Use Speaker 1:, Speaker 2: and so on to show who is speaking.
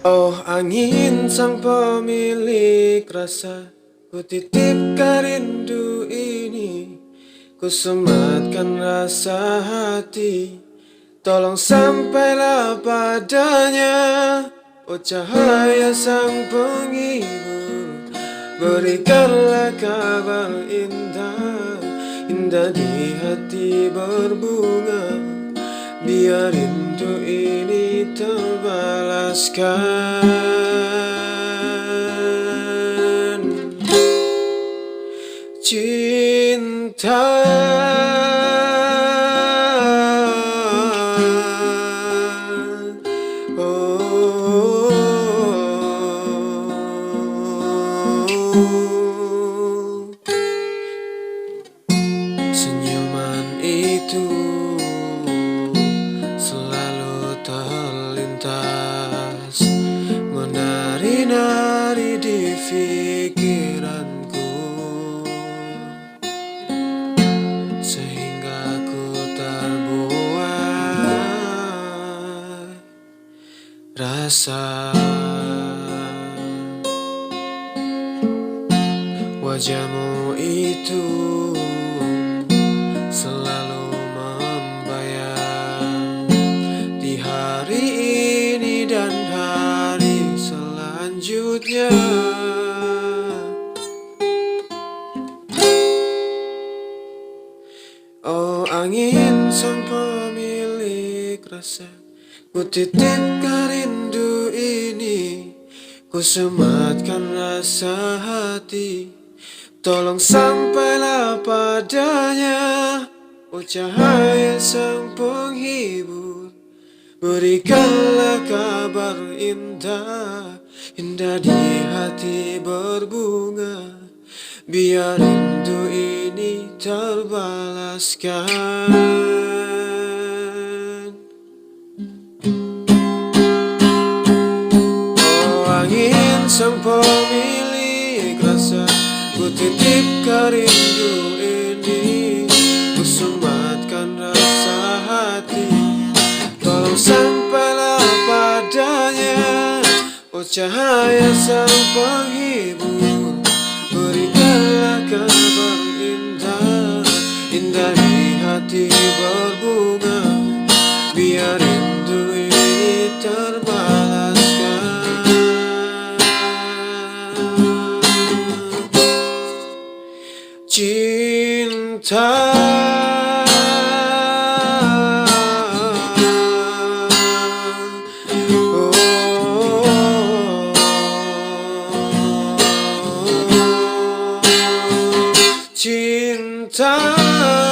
Speaker 1: Oh angin sang pemilik rasa, ku titipkan rindu ini, ku sematkan rasa hati. Tolong sampailah padanya, oh cahaya sang penghibur. Berikanlah kabar indah, indah di hati berbunga, biar rindu ini terbalaskan. Cinta senyuman itu selalu terlintas, menari-nari di pikiranku, sehingga ku terbuai rasa. Wajahmu itu selalu membayang di hari ini dan hari selanjutnya. Oh angin sang pemilik rasa, ku titipkan rindu ini, ku sematkan rasa hati. Tolong sampailah padanya, oh cahaya sang penghibur. Berikanlah kabar indah, indah di hati berbunga, biar rindu ini terbalaskan. Oh angin sang pemilik rasa, ku titipkan rindu ini, ku sematkan rasa hati. Tolong sampailah padanya, oh cahaya sang penghibur. Berikanlah kabar indah, indah di hati berbunga, biar rindu ini terbalaskan. Cinta cinta.